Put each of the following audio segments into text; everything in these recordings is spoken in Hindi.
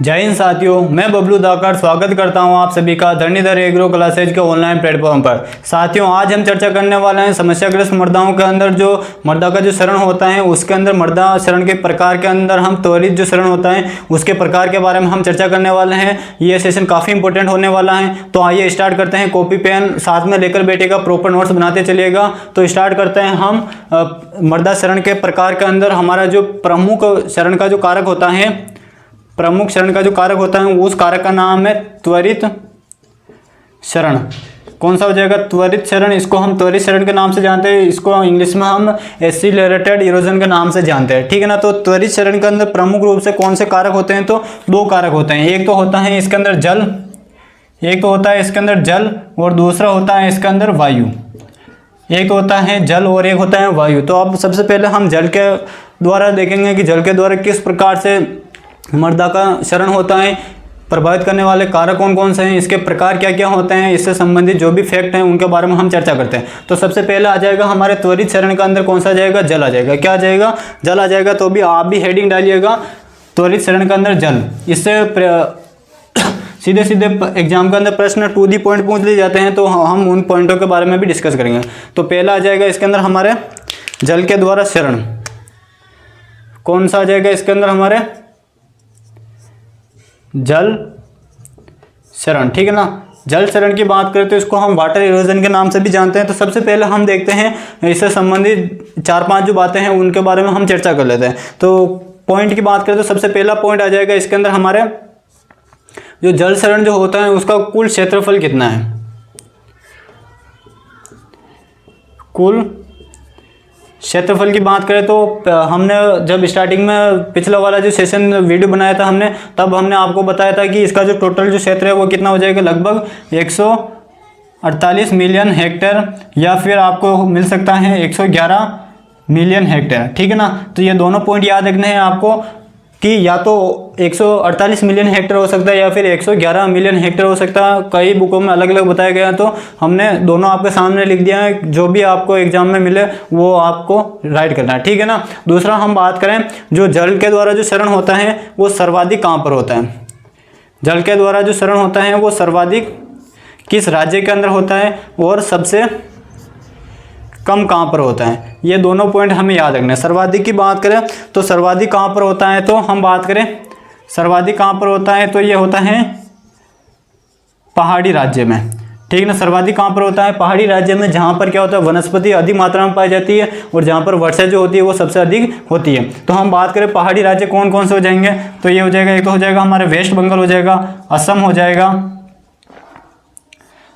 जय हिंद साथियों, मैं बबलू दाकर स्वागत करता हूं आप सभी का धरणीधर एग्रो क्लासेज के ऑनलाइन प्लेटफॉर्म पर। साथियों, आज हम चर्चा करने वाले हैं समस्याग्रस्त मृदाओं के अंदर जो मृदा का जो शरण होता है उसके अंदर मृदा शरण के प्रकार के अंदर हम त्वरित जो शरण होता है उसके प्रकार के बारे में हम चर्चा करने वाले हैं। ये सेशन काफ़ी इंपॉर्टेंट होने वाला है, तो आइए स्टार्ट करते हैं। कॉपी पेन साथ में लेकर बैठेगा, प्रॉपर नोट्स बनाते चलिएगा। तो स्टार्ट करते हैं हम मृदा शरण के प्रकार के अंदर हमारा जो प्रमुख शरण का जो कारक होता है, प्रमुख शरण का जो कारक होता है उस कारक का नाम है त्वरित शरण। कौन सा हो जाएगा? त्वरित शरण। इसको हम त्वरित शरण के नाम से जानते हैं, इसको इंग्लिश में हम एक्सीलरेटेड इरोजन के नाम से जानते हैं, ठीक है ना। तो त्वरित शरण के अंदर प्रमुख रूप से कौन से कारक होते हैं? तो दो कारक होते हैं। एक तो होता है इसके अंदर जल, एक तो होता है इसके अंदर जल और दूसरा होता है इसके अंदर वायु। एक होता है जल और एक होता है वायु। तो अब सबसे पहले हम जल के द्वारा देखेंगे कि जल के द्वारा किस प्रकार से मृदा का शरण होता है, प्रभावित करने वाले कारक कौन कौन से हैं, इसके प्रकार क्या क्या होते हैं, इससे संबंधित जो भी फैक्ट हैं उनके बारे में हम चर्चा करते हैं। तो सबसे पहले आ जाएगा हमारे त्वरित शरण के अंदर कौन सा आ जाएगा? जल आ जाएगा। क्या आ जाएगा? जल आ जाएगा। तो भी आप भी हेडिंग डालिएगा त्वरित शरण के अंदर जल। इससे सीधे सीधे एग्जाम के अंदर प्रश्न टू दी पॉइंट पूछ लिए जाते हैं, तो हम उन पॉइंटों के बारे में भी डिस्कस करेंगे। तो पहला आ जाएगा इसके अंदर हमारे जल के द्वारा शरण। कौन सा आ जाएगा इसके अंदर? हमारे जल शरण, ठीक है ना। जल शरण की बात करें तो इसको हम वाटर इरोजन के नाम से भी जानते हैं। तो सबसे पहले हम देखते हैं इससे संबंधित 4-5 जो बातें हैं उनके बारे में हम चर्चा कर लेते हैं। तो पॉइंट की बात करें तो सबसे पहला पॉइंट आ जाएगा इसके अंदर हमारे जो जल शरण जो होता है उसका कुल क्षेत्रफल कितना है। कुल क्षेत्रफल की बात करें तो हमने जब स्टार्टिंग में पिछला वाला जो सेशन वीडियो बनाया था हमने, तब हमने आपको बताया था कि इसका जो टोटल जो क्षेत्र है वो कितना हो जाएगा, लगभग 148 मिलियन हेक्टेयर, या फिर आपको मिल सकता है 111 मिलियन हेक्टेयर, ठीक है ना। तो ये दोनों पॉइंट याद रखने हैं आपको कि या तो 148 मिलियन हेक्टेयर हो सकता है या फिर 111 मिलियन हेक्टेयर हो सकता है। कई बुकों में अलग अलग बताया गया है, तो हमने दोनों आपके सामने लिख दिया है। जो भी आपको एग्जाम में मिले वो आपको राइट करना है, ठीक है ना। दूसरा हम बात करें जो जल के द्वारा जो शरण होता है वो सर्वाधिक कहाँ पर होता है? जल के द्वारा जो शरण होता है वो सर्वाधिक किस राज्य के अंदर होता है और सबसे कम कहाँ पर होता है? ये दोनों पॉइंट हमें याद रखना है। सर्वाधिक की बात करें तो सर्वाधिक कहाँ पर होता है, तो हम बात करें सर्वाधिक कहाँ पर होता है तो ये होता है पहाड़ी राज्य में, ठीक है ना। सर्वाधिक कहाँ पर होता है? पहाड़ी राज्य में, जहाँ पर क्या होता है वनस्पति अधिक मात्रा में पाई जाती है और जहाँ पर वर्षा जो होती है वो सबसे अधिक होती है। तो हम बात करें पहाड़ी राज्य कौन कौन से हो जाएंगे, तो ये हो जाएगा, एक तो हो जाएगा हमारे वेस्ट बंगाल हो जाएगा, असम हो जाएगा,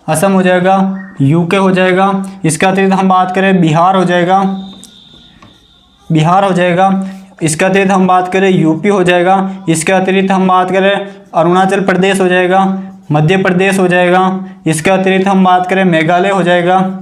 असम हो जाएगा, यूके हो जाएगा। इसके अतिरिक्त हम बात करें बिहार हो जाएगा, बिहार हो जाएगा। इसके अतिरिक्त हम बात करें यूपी हो जाएगा। इसके अतिरिक्त हम बात करें अरुणाचल प्रदेश हो जाएगा, मध्य प्रदेश हो जाएगा। इसके अतिरिक्त हम बात करें मेघालय हो जाएगा,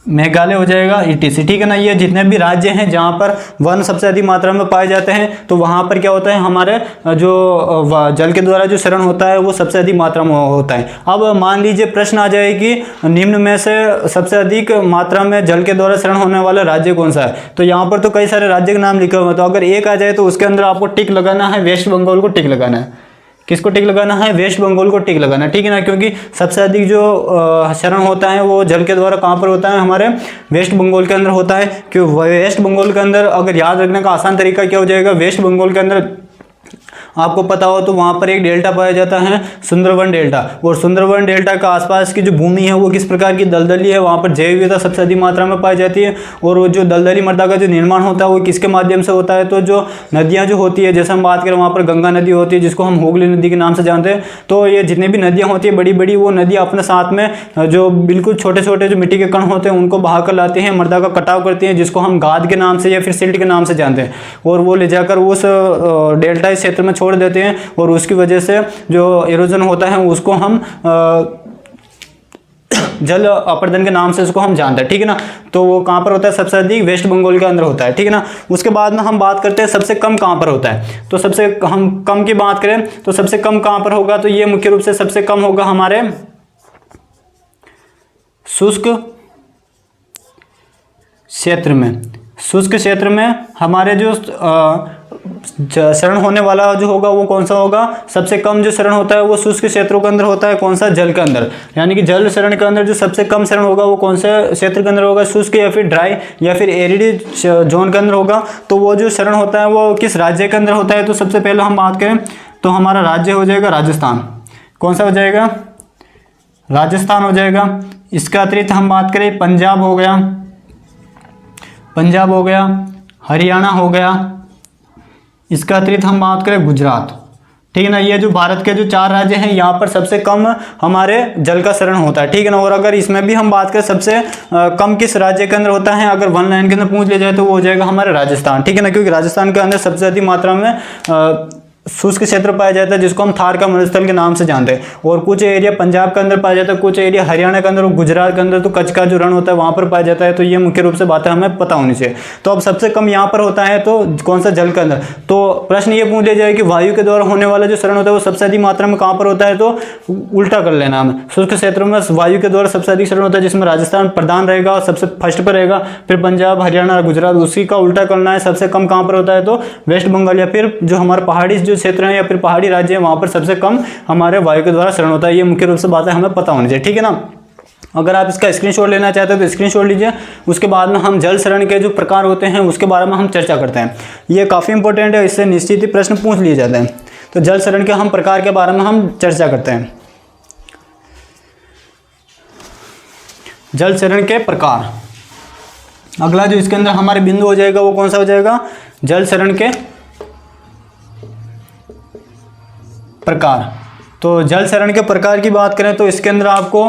मेघालय हो जाएगा, ईटीसी, ठीक है ना। ये जितने भी राज्य हैं जहाँ पर वन सबसे अधिक मात्रा में पाए जाते हैं, तो वहाँ पर क्या होता है हमारे जो जल के द्वारा जो शरण होता है वो सबसे अधिक मात्रा में होता है। अब मान लीजिए प्रश्न आ जाए कि निम्न में से सबसे अधिक मात्रा में जल के द्वारा शरण होने वाला राज्य कौन सा है, तो यहाँ पर तो कई सारे राज्य के नाम लिखे हुए हैं। तो अगर एक आ जाए तो उसके अंदर आपको टिक लगाना है, वेस्ट बंगाल को टिक लगाना है। किसको टिक लगाना है? वेस्ट बंगाल को टिक लगाना है, ठीक है ना। क्योंकि सबसे अधिक जो शरण होता है वो जल के द्वारा कहाँ पर होता है? हमारे वेस्ट बंगाल के अंदर होता है। क्यों? वेस्ट बंगाल के अंदर अगर याद रखने का आसान तरीका क्या हो जाएगा, वेस्ट बंगाल के अंदर आपको पता हो तो वहाँ पर एक डेल्टा पाया जाता है, सुंदरवन डेल्टा। और सुंदरवन डेल्टा के आसपास की जो भूमि है वो किस प्रकार की दलदली है, वहाँ पर जैव विविधता सबसे अधिक मात्रा में पाई जाती है। और वो जो दलदली मृदा का जो निर्माण होता है वो किसके माध्यम से होता है? तो जो नदियाँ जो होती है, जैसे हम बात करें वहाँ पर गंगा नदी होती है जिसको हम हुगली नदी के नाम से जानते हैं। तो ये जितनी भी नदियाँ होती है बड़ी बड़ी, वो नदियाँ अपने साथ में जो बिल्कुल छोटे छोटे जो मिट्टी के कण होते हैं उनको बहा कर लाते हैं, मृदा का कटाव करती हैं, जिसको हम गाद के नाम से या फिर सिल्ट के नाम से जानते हैं। और वो ले जाकर उस डेल्टा क्षेत्र में छोड़ देते हैं और उसकी वजह से जो इरोजन होता है उसको हम जल अपर्दन के नाम से उसको हम जानते हैं, ठीक है ना। तो वो कहाँ पर होता है? सबसे अधिक वेस्ट बंगाल के अंदर होता है, ठीक है ना। उसके बाद में हम बात करते हैं सबसे कम कहाँ पर होता है। तो सबसे हम कम की बात करें तो सबसे कम कहाँ पर होगा, तो ये मुख्य रूप से सबसे कम होगा हमारे शुष्क क्षेत्र में। शुष्क क्षेत्र में हमारे जो शरण होने वाला जो होगा वो कौन सा होगा, सबसे कम जो शरण होता है वो शुष्क क्षेत्रों के अंदर होता है, कौन सा, जल के अंदर। यानी कि जल शरण के अंदर जो सबसे कम शरण होगा वो कौन सा क्षेत्र के अंदर होगा, शुष्क या फिर ड्राई या फिर एरिड जोन के अंदर होगा। तो वो जो शरण होता है वो किस राज्य के अंदर होता है, तो सबसे पहले हम बात करें तो हमारा राज्य हो जाएगा राजस्थान। कौन सा हो जाएगा, राजस्थान हो जाएगा। इसके अतिरिक्त हम बात करें पंजाब हो गया, पंजाब हो गया, हरियाणा हो गया। इसका अतिरिक्त हम बात करें गुजरात, ठीक है ना। ये जो भारत के जो 4 राज्य हैं यहाँ पर सबसे कम हमारे जल का शरण होता है, ठीक है ना। और अगर इसमें भी हम बात करें सबसे कम किस राज्य के अंदर होता है, अगर 1 लाइन के अंदर पूछ लिया जाए तो वो हो जाएगा हमारा राजस्थान, ठीक है ना। क्योंकि राजस्थान के अंदर सबसे अधिक मात्रा में शुष्क क्षेत्र पाया जाता है जिसको हम थार का मरुस्थल के नाम से जानते हैं। और कुछ एरिया पंजाब के अंदर पाया जाता है, कुछ एरिया हरियाणा के अंदर और गुजरात के अंदर तो कच्छ का जो रण होता है वहाँ पर पाया जाता है। तो ये मुख्य रूप से बातें हमें पता होनी चाहिए। तो अब सबसे कम यहाँ पर होता है तो कौन सा, जल के अंदर। तो प्रश्न ये पूछ लिया जाए कि वायु के द्वारा होने वाला जो शरण होता है वो सबसे अधिक मात्रा में कहाँ पर होता है, तो उल्टा कर लेना हमें। शुष्क क्षेत्रों में वायु के द्वारा सबसे अधिक शरण होता है जिसमें राजस्थान प्रधान रहेगा और सबसे फर्स्ट पर रहेगा, फिर पंजाब, हरियाणा, गुजरात। उसी का उल्टा करना है, सबसे कम कहाँ पर होता है तो वेस्ट बंगाल या फिर जो हमारे पहाड़ी जो क्षेत्र हैं या फिर पहाड़ी राज्य है वहां पर सबसे कम हमारे वायु के द्वारा शरण होता है। ये मुख्य रूप से बातें हमें पता होनी चाहिए, ठीक है ना। अगर आप इसका स्क्रीनशॉट लेना चाहते हैं तो स्क्रीनशॉट लीजिए। उसके बाद में हम जल शरण के जो प्रकार होते हैं उसके बारे में हम चर्चा करते हैं। ये काफ़ी इंपॉर्टेंट है, इससे निश्चित ही प्रश्न पूछ लिए जाते हैं। तो जल शरण के हम प्रकार के बारे में हम चर्चा करते हैं। जल शरण के प्रकार, अगला जो इसके अंदर हमारे बिंदु हो जाएगा वो कौन सा हो जाएगा, जल शरण के प्रकार। तो जल शरण के प्रकार की बात करें तो इसके अंदर आपको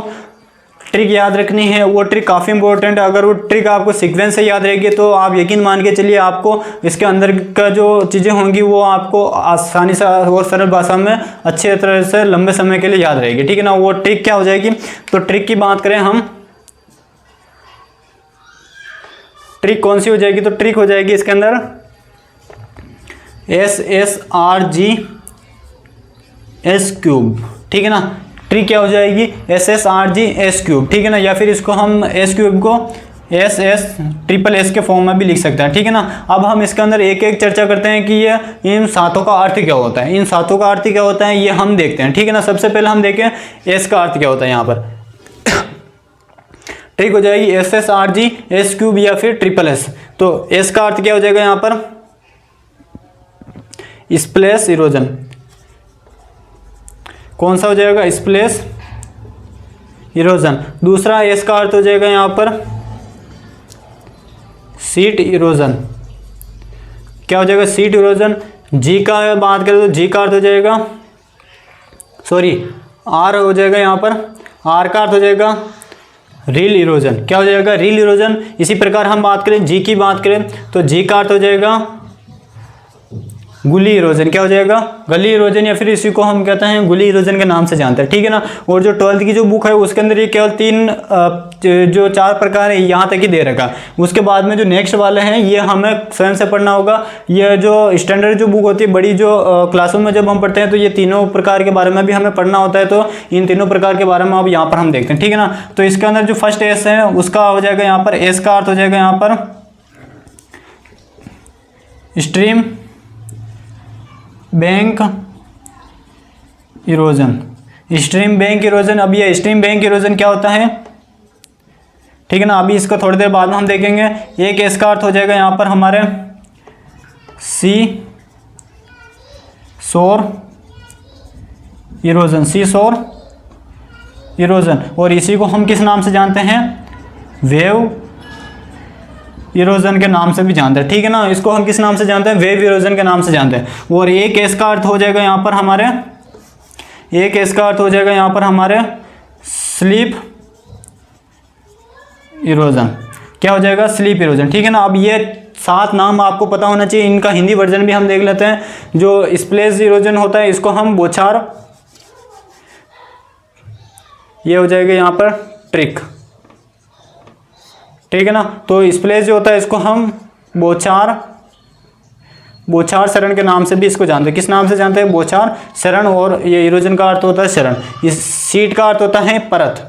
ट्रिक याद रखनी है। वो ट्रिक काफ़ी इंपॉर्टेंट है। अगर वो ट्रिक आपको सीक्वेंस से याद रहेगी तो आप यकीन मान के चलिए आपको इसके अंदर का जो चीज़ें होंगी वो आपको आसानी से और सरल भाषा में अच्छे तरह से लंबे समय के लिए याद रहेगी, ठीक है ना। वो ट्रिक क्या हो जाएगी, तो ट्रिक की बात करें हम, ट्रिक कौन सी हो जाएगी, तो ट्रिक हो जाएगी इसके अंदर SSRG S क्यूब, ठीक है ना। ट्रिक क्या हो जाएगी, SSRG S क्यूब, ठीक है ना। या फिर इसको हम S क्यूब को SS के फॉर्म में भी लिख सकते हैं, ठीक है ना। अब हम इसके अंदर एक एक चर्चा करते हैं कि ये इन सातों का अर्थ क्या होता है। इन सातों का अर्थ क्या होता है ये हम देखते हैं, ठीक है ना। सबसे पहले हम देखें S का अर्थ क्या होता है। यहाँ पर ट्रिक हो जाएगी SSRG S क्यूब या फिर SS। तो S का अर्थ क्या हो जाएगा यहाँ पर, स्प्लेश इरोजन। कौन सा हो जाएगा, स्प्लेश इरोजन। दूसरा S का अर्थ हो जाएगा यहाँ पर सीट इरोजन। क्या हो जाएगा, सीट इरोजन। G का बात करें तो G का अर्थ हो जाएगा, सॉरी R हो जाएगा यहाँ पर, R का अर्थ हो जाएगा रील इरोजन। क्या हो जाएगा, रील इरोजन। इसी प्रकार हम बात करें G की बात करें तो G का अर्थ हो जाएगा गुली इरोजन। क्या हो जाएगा, गली इरोजन, या फिर इसी को हम कहते हैं गुली इरोजन के नाम से जानते हैं, ठीक है ना। और जो 12th की जो बुक है उसके अंदर ये केवल 3 जो 4 प्रकार है यहाँ तक ही दे रखा। उसके बाद में जो नेक्स्ट वाले हैं ये हमें स्वयं से पढ़ना होगा। ये जो स्टैंडर्ड जो बुक होती है बड़ी, जो क्लासों में जब हम पढ़ते हैं तो ये तीनों प्रकार के बारे में भी हमें पढ़ना होता है। तो इन तीनों प्रकार के बारे में अब यहाँ पर हम देखते हैं, ठीक है ना। तो इसके अंदर जो फर्स्ट S है उसका हो जाएगा यहाँ पर, S का अर्थ हो जाएगा यहाँ पर stream bank erosion. Stream bank erosion. अब ये स्ट्रीम बैंक इरोजन क्या होता है, ठीक है ना। अभी इसको थोड़ी देर बाद में हम देखेंगे। एक S का अर्थ हो जाएगा यहाँ पर हमारे सी शोर इरोजन, सी शोर इरोजन। और इसी को हम किस नाम से जानते हैं, वेव इरोजन के नाम से भी जानते हैं, ठीक है ना। इसको हम किस नाम से जानते हैं, वेव इरोजन के नाम से जानते हैं। और एक S का अर्थ हो जाएगा यहाँ पर हमारे, एक S का अर्थ हो जाएगा यहाँ पर हमारे स्लीप इरोजन। क्या हो जाएगा, स्लीप इरोजन, ठीक है ना। अब ये 7 नाम आपको पता होना चाहिए। इनका हिंदी वर्जन भी हम देख लेते हैं। जो स्प्लेश इरोजन होता है इसको हम बोछार, ये हो जाएगा यहाँ पर ट्रिक, ठीक है ना। तो स्प्लेश जो होता है इसको हम बोछार शरण के नाम से भी इसको जानते हैं। किस नाम से जानते हैं, बोछार शरण। और ये इरोजन का अर्थ होता है शरण। इस सीट का अर्थ होता है परत।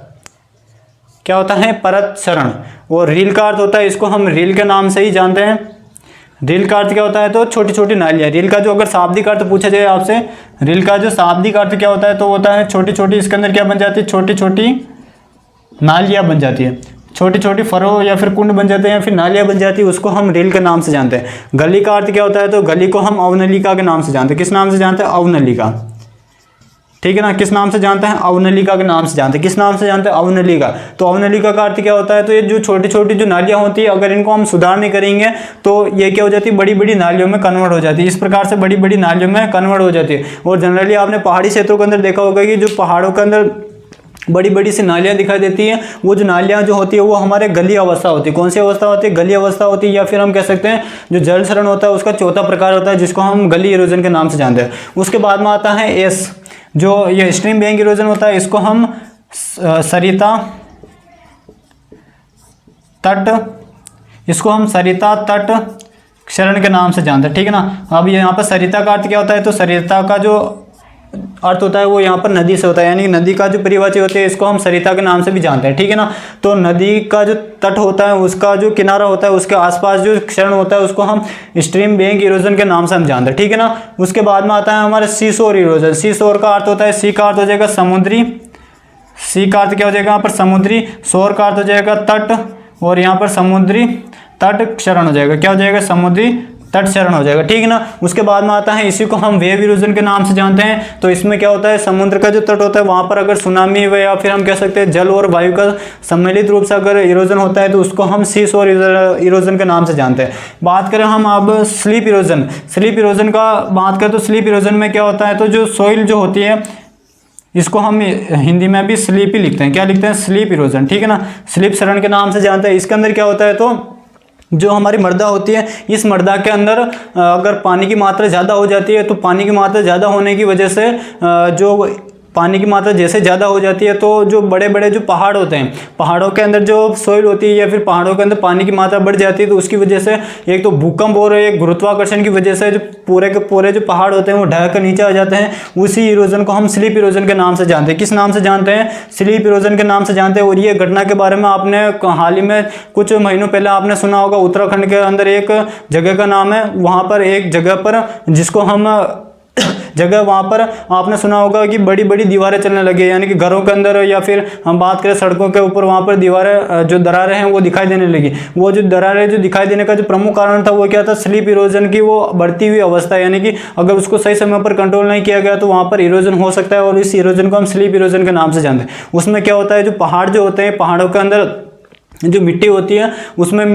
क्या होता है, परत शरण। और रील का अर्थ होता है, इसको हम रील के नाम से ही जानते हैं। रील का अर्थ क्या होता है? तो छोटी छोटी नालियाँ। रील का जो अगर शाब्दिक अर्थ पूछा जाए आपसे, रील का जो शाब्दिक अर्थ क्या होता है? तो होता है छोटी छोटी, इसके अंदर क्या बन जाती है? छोटी छोटी नालियाँ बन जाती है, छोटी छोटी फरो या फिर कुंड बन जाते हैं या फिर नालियाँ बन जाती है, उसको हम रील के नाम से जानते हैं। गली का अर्थ क्या होता है? तो गली को हम अवनलिका के नाम से जानते हैं। किस नाम से जानते हैं? अवनलिका। ठीक है ना, किस नाम से जानते हैं? अवनलिका के नाम से जानते हैं। किस नाम से जानते हैं? अवनलिका। तो अवनलिका का अर्थ क्या होता है? तो ये जो छोटी छोटी जो नालियाँ होती है, अगर इनको हम सुधार नहीं करेंगे तो ये क्या हो जाती है? बड़ी बड़ी नालियों में कन्वर्ट हो जाती है। इस प्रकार से बड़ी बड़ी नालियों में कन्वर्ट हो जाती है। और जनरली आपने पहाड़ी क्षेत्रों के अंदर देखा होगा कि जो पहाड़ों के अंदर बड़ी बड़ी सी नालियाँ दिखाई देती हैं, वो जो नालियाँ जो होती है वो हमारे गली अवस्था होती है। कौन सी अवस्था होती है? गली अवस्था होती है, या फिर हम कह सकते हैं जो जल क्षरण होता है उसका चौथा प्रकार होता है, जिसको हम गली इरोजन के नाम से जानते हैं। उसके बाद में आता है एस, जो ये स्ट्रीम बैंक इरोजन होता है, इसको हम सरिता तट, इसको हम सरिता तट क्षरण के नाम से जानते हैं। ठीक है ना। अब यहाँ पर सरिता का अर्थ क्या होता है? तो सरिता का जो अर्थ होता है वो यहाँ पर नदी से होता है, यानी कि नदी का जो परिभाषा होती है इसको हम सरिता के नाम से भी जानते हैं। ठीक है ना। तो नदी का जो तट होता है, उसका जो किनारा होता है, उसके आसपास जो क्षरण होता है उसको हम स्ट्रीम बैंक इरोजन के नाम से हम जानते हैं। ठीक है ना। उसके बाद में आता है हमारे सीशोर इरोजन। सीशोर का अर्थ होता है, सी का अर्थ हो जाएगा समुद्री, सी का अर्थ क्या हो जाएगा यहाँ पर? समुद्री। शोर का अर्थ हो जाएगा तट, और यहाँ पर समुद्री तट क्षरण हो जाएगा। क्या हो जाएगा? समुद्री तट क्षरण हो जाएगा। ठीक है ना। उसके बाद में आता है, इसी को हम वेव इरोजन के नाम से जानते हैं। तो इसमें क्या होता है? समुद्र का जो तट होता है वहां पर अगर सुनामी या फिर हम कह सकते हैं जल और वायु का सम्मिलित रूप से अगर इरोजन होता है तो उसको हम सीशोर इरोजन के नाम से जानते हैं। बात करें हम अब स्लीप इरोजन। स्लीप इरोजन का बात करें तो स्लीप इरोजन में क्या होता है? तो जो सोइल जो होती है इसको हम हिंदी में भी स्लीप ही लिखते हैं। क्या लिखते हैं? Sleep erosion. ठीक है ना। स्लीप क्षरण के नाम से जानते हैं। इसके अंदर क्या होता है? तो जो हमारी मृदा होती है, इस मृदा के अंदर अगर पानी की मात्रा ज़्यादा हो जाती है तो पानी की मात्रा ज़्यादा होने की वजह से जो पानी की मात्रा जैसे ज़्यादा हो जाती है तो जो बड़े बड़े जो पहाड़ होते हैं, पहाड़ों के अंदर जो सोइल होती है या फिर पहाड़ों के अंदर पानी की मात्रा बढ़ जाती है तो उसकी वजह से एक तो भूकंप और एक गुरुत्वाकर्षण की वजह से जो पूरे के पूरे जो पहाड़ होते हैं वो ढह कर नीचे आ जाते हैं। उसी इरोजन को हम स्लीप इरोजन के नाम से जानते हैं। किस नाम से जानते हैं? स्लीप इरोजन के नाम से जानते हैं। और ये घटना के बारे में आपने हाल ही में कुछ महीनों पहले आपने सुना होगा, उत्तराखंड के अंदर एक जगह का नाम है, वहाँ पर एक जगह पर जिसको हम जगह वहाँ पर आपने सुना होगा कि बड़ी बड़ी दीवारें चलने लगी, यानी कि घरों के अंदर या फिर हम बात करें सड़कों के ऊपर वहाँ पर दीवारें जो दरारें हैं वो दिखाई देने लगी। वो जो दरारें जो दिखाई देने का जो प्रमुख कारण था वो क्या था? स्लीप इरोजन की वो बढ़ती हुई अवस्था, यानी कि अगर उसको सही समय पर कंट्रोल नहीं किया गया तो वहाँ पर इरोजन हो सकता है, और इस इरोजन को हम स्लीप इरोजन के नाम से जानते हैं। उसमें क्या होता है? जो पहाड़ जो होते हैं, पहाड़ों के अंदर जो मिट्टी होती है उसमें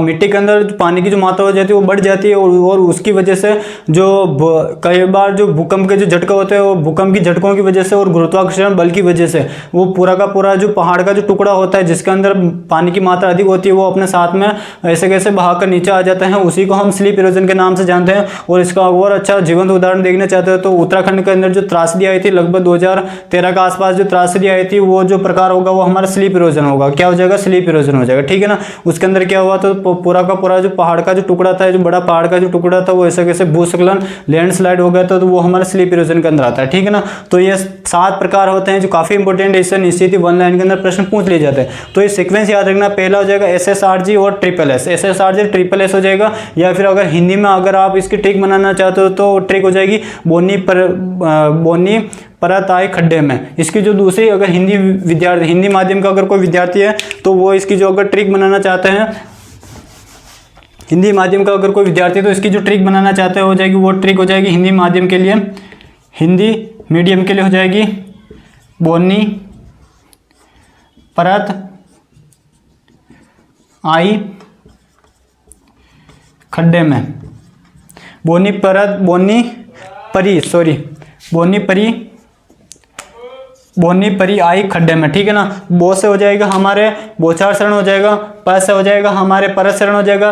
मिट्टी के अंदर पानी की जो मात्रा हो जाती है वो बढ़ जाती है, और उसकी वजह से जो कई बार जो भूकंप के जो झटके होते हैं वो भूकंप की झटकों की वजह से और गुरुत्वाकर्षण बल की वजह से वो पूरा का पूरा जो पहाड़ का जो टुकड़ा होता है जिसके अंदर पानी की मात्रा अधिक होती है वो अपने साथ में ऐसे कैसे बहाकर नीचे आ जाते हैं। उसी को हम स्लीप इरोजन के नाम से जानते हैं। और इसका और अच्छा जीवंत उदाहरण देखना चाहते हो तो उत्तराखंड के अंदर जो त्रासदी आई थी लगभग 2013 के आसपास जो त्रासदी आई थी, वो जो प्रकार होगा वो हमारा स्लीप इरोजन होगा। क्या हो जाएगा? स्लीप इरोजन हो जाएगा। ठीक है ना। उसके अंदर क्या हुआ? तो पूरा का पूरा जो पहाड़ का जो टुकड़ा था, जो बड़ा पहाड़ का जो टुकड़ा था वो ऐसे कैसे भूस्खलन लैंडस्लाइड हो गया था, तो वो हमारे स्लीप इरोजन के अंदर आता है। ठीक है ना। तो ये 7 प्रकार होते हैं जो काफी इंपॉर्टेंट है, इससे निश्चित ही 1 लाइन के अंदर प्रश्न पूछ लिए जाते हैं। तो ये सीक्वेंस याद रखना, पहला हो जाएगा SSRG और SSS। SSRG SSS हो जाएगा, या फिर अगर हिंदी में अगर आप इसकी ट्रिक बनाना चाहते हो तो ट्रिक हो जाएगी बोनी परत आए खड्डे में। इसकी जो दूसरी अगर हिंदी माध्यम का अगर कोई विद्यार्थी है तो वो इसकी जो अगर ट्रिक बनाना चाहते हैं, हिंदी माध्यम का अगर कोई विद्यार्थी तो इसकी जो ट्रिक बनाना चाहते हैं हो जाएगी, वो ट्रिक हो जाएगी हिंदी माध्यम के लिए, हिंदी मीडियम के लिए हो जाएगी बोनी परत आई खड्डे में। बोनी परी आई खड्डे में। ठीक है ना। बो से हो जाएगा हमारे बोछार शरण हो जाएगा, प से हो जाएगा हमारे परत शरण हो जाएगा,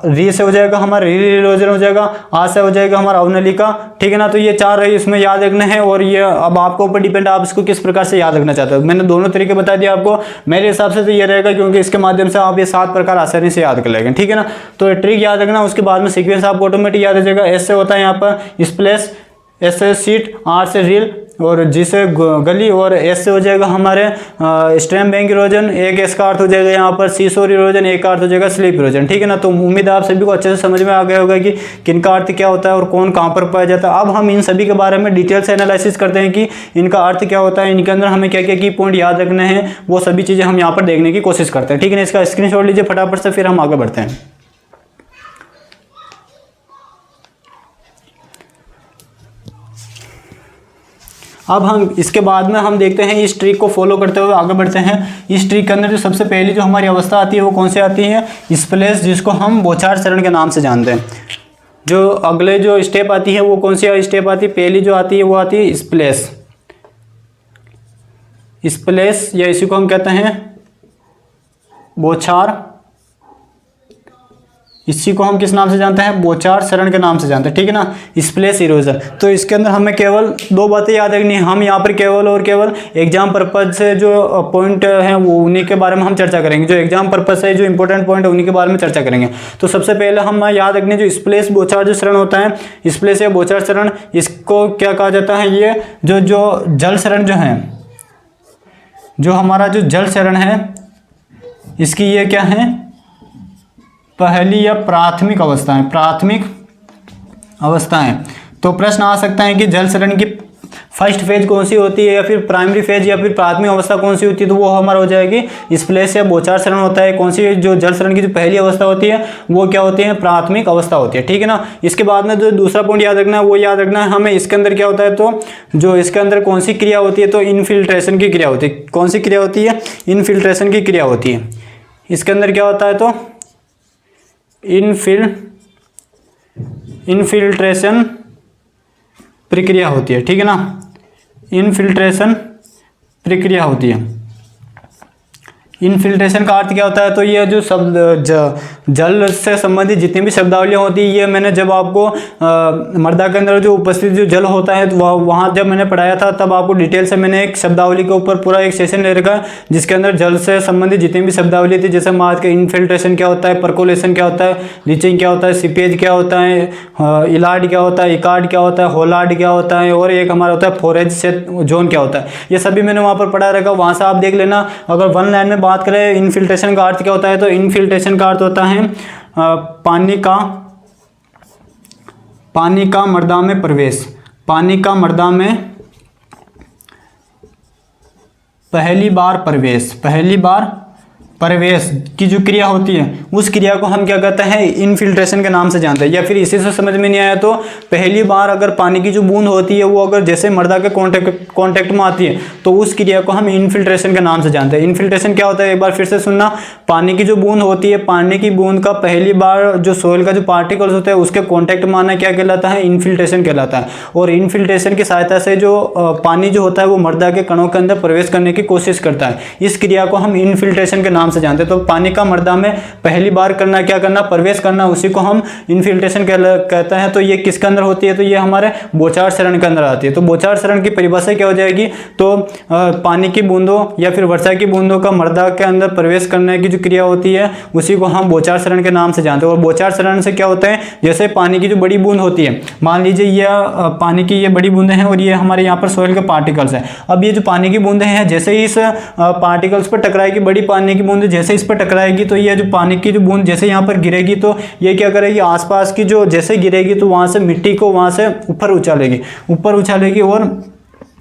री से हो जाएगा हमारा री इरोजन हो जाएगा, आ से हो जाएगा हमारा अवनलिका। ठीक है ना। तो ये 4 रही, इसमें याद रखने हैं, और ये अब आपको ऊपर डिपेंड आप इसको किस प्रकार से याद रखना चाहते हो। मैंने दोनों तरीके बता दिया आपको, मेरे हिसाब से तो ये रहेगा क्योंकि इसके माध्यम से आप ये 7 प्रकार आसानी से याद कर लेंगे। ठीक है ना। तो ट्रिक याद रखना, उसके बाद में सीक्वेंस आपको ऑटोमेटिक याद हो जाएगा। एस से होता है यहाँ पर स्प्लेश, एस से सीट, आर से रील, और जिसे गली, और एस से हो जाएगा हमारे स्टेम बैंक इरोजन, एक एस का अर्थ हो जाएगा यहाँ पर सी शोर इरोजन, एक का अर्थ हो जाएगा स्लीप इरोजन। ठीक है ना। तो उम्मीद है आप सभी को अच्छे से समझ में आ गया होगा कि किनका अर्थ क्या होता है और कौन कहाँ पर पाया जाता है। अब हम इन सभी के बारे में डिटेल से एनालिसिस करते हैं कि इनका अर्थ क्या होता है, इनके अंदर हमें क्या क्या की पॉइंट याद रखने हैं, वो सभी चीज़ें हम यहाँ पर देखने की कोशिश करते हैं। ठीक है ना। इसका स्क्रीनशॉट लीजिए फटाफट से, फिर हम आगे बढ़ते हैं। अब हम इसके बाद में हम देखते हैं इस ट्रिक को फॉलो करते हुए आगे बढ़ते हैं। इस ट्रिक के अंदर जो सबसे पहली जो हमारी अवस्था आती है वो कौन सी आती है, स्प्लेश, जिसको हम बौछार चरण के नाम से जानते हैं। जो अगले जो स्टेप आती है वो कौन सी स्टेप आती है, पहली जो आती है वो आती है स्प्लेश। स्प्लेश या इसी को हम कहते हैं बौछार, इसी को हम किस नाम से जानते हैं, बौछार चरण के नाम से जानते हैं। ठीक है ना। Splash erosion. तो इसके अंदर हमें केवल दो बातें याद रखनी है। हम यहाँ पर केवल और केवल एग्जाम पर्पज से जो पॉइंट हैं वो उन्हीं के बारे में हम चर्चा करेंगे। जो एग्जाम पर्पज से जो इंपॉर्टेंट पॉइंट है उन्हीं के बारे में चर्चा करेंगे। तो सबसे पहले हम याद रखने जो स्प्लेश बौछार जो चरण होता है, स्प्लेश या बौछार चरण, इसको क्या कहा जाता है, ये जो जल चरण जो है, जो हमारा जो जल चरण है, इसकी ये क्या है, पहली या प्राथमिक अवस्था है, प्राथमिक अवस्थाएं। तो प्रश्न आ सकता है कि जल चरण की फर्स्ट फेज कौन सी होती है, या फिर प्राइमरी फेज या फिर प्राथमिक अवस्था कौन सी होती है। तो वो हमारा हो जाएगी स्प्लेश या बौछार चरण होता है। कौन सी, जो जल चरण की जो पहली अवस्था होती है वो क्या होती है, प्राथमिक अवस्था होती है। ठीक है ना। इसके बाद में जो दूसरा पॉइंट याद रखना है वो याद रखना है हमें, इसके अंदर क्या होता है, तो जो इसके अंदर कौन सी क्रिया होती है, तो इनफिल्ट्रेशन की क्रिया होती है। कौन सी क्रिया होती है, इनफिल्ट्रेशन की क्रिया होती है। इसके अंदर क्या होता है, तो इनफिल्ट्रेशन प्रक्रिया होती है। ठीक है ना। इनफिल्ट्रेशन प्रक्रिया होती है। इनफिल्ट्रेशन का अर्थ क्या होता है, तो ये जो शब्द जल से संबंधित जितनी भी शब्दावलियाँ होती है, ये मैंने जब आपको मृदा के अंदर जो उपस्थित जो जल होता है तो वहाँ जब मैंने पढ़ाया था तब आपको डिटेल से मैंने एक शब्दावली के ऊपर पूरा एक सेशन ले रखा है, जिसके अंदर जल से संबंधित जितनी भी शब्दावली थी, जैसे मान के इनफिल्ट्रेशन क्या होता है, परकोलेशन क्या होता है, लीचिंग क्या होता है, सीपेज क्या होता है, इलार्ड क्या होता है, इकार्ड क्या होता है, होलार्ड क्या होता है, और एक हमारा होता है फोरेज से जोन क्या होता है। ये सभी मैंने वहाँ पर पढ़ा रखा, वहाँ से आप देख लेना। अगर वन लाइन में बात करें इनफिल्ट्रेशन का अर्थ क्या होता है, तो इनफिल्ट्रेशन का अर्थ होता है पानी का मृदा में प्रवेश। पानी का मृदा में पहली बार प्रवेश की जो क्रिया होती है उस क्रिया को हम क्या कहते हैं, इनफिल्ट्रेशन के नाम से जानते हैं। या फिर इसी से समझ में नहीं आया तो पहली बार अगर पानी की जो बूंद होती है वो अगर जैसे मृदा के कांटेक्ट में आती है तो उस क्रिया को हम इनफिल्ट्रेशन के नाम से जानते हैं। इनफिल्ट्रेशन क्या होता है, एक बार फिर से सुनना। पानी की जो बूंद होती है, पानी की बूंद का पहली बार जो सोइल का जो पार्टिकल्स होता है उसके कॉन्टेक्ट में आना क्या कहलाता है, इनफिल्ट्रेशन कहलाता है। और इनफिल्ट्रेशन की सहायता से जो पानी जो होता है वो मृदा के कणों के अंदर प्रवेश करने की कोशिश करता है। इस क्रिया को हम इनफिल्ट्रेशन के नाम से जानते हैं। तो पानी का मृदा में पहली बार करना क्या करना, प्रवेश करना, उसी को हम इनफिल्ट्रेशन कहते हैं। तो ये किसके अंदर होती है, तो ये हमारे बौछार चरण के अंदर आती है। तो बौछार चरण की परिभाषा क्या हो जाएगी, तो पानी की बूंदों या फिर वर्षा की बूंदों का मृदा के अंदर प्रवेश करने की जो क्रिया होती है उसी को हम बौछार चरण के नाम से जानते हैं। और बौछार चरण से क्या होता है, जैसे पानी की जो बड़ी बूंद होती है, मान लीजिए ये पानी की ये बड़ी बूंदें हैं और ये हमारे यहाँ पर सोइल के पार्टिकल्स हैं। अब ये जो पानी की बूंदें हैं जैसे ही इस पार्टिकल्स पर टकराएगी, बड़ी पानी की बूंद जैसे इस पर टकराएगी तो ये जो पानी की जो बूंद जैसे यहाँ पर गिरेगी तो ये क्या करेगी, आसपास की जो जैसे गिरेगी तो वहाँ से मिट्टी को वहाँ से ऊपर उछालेगी और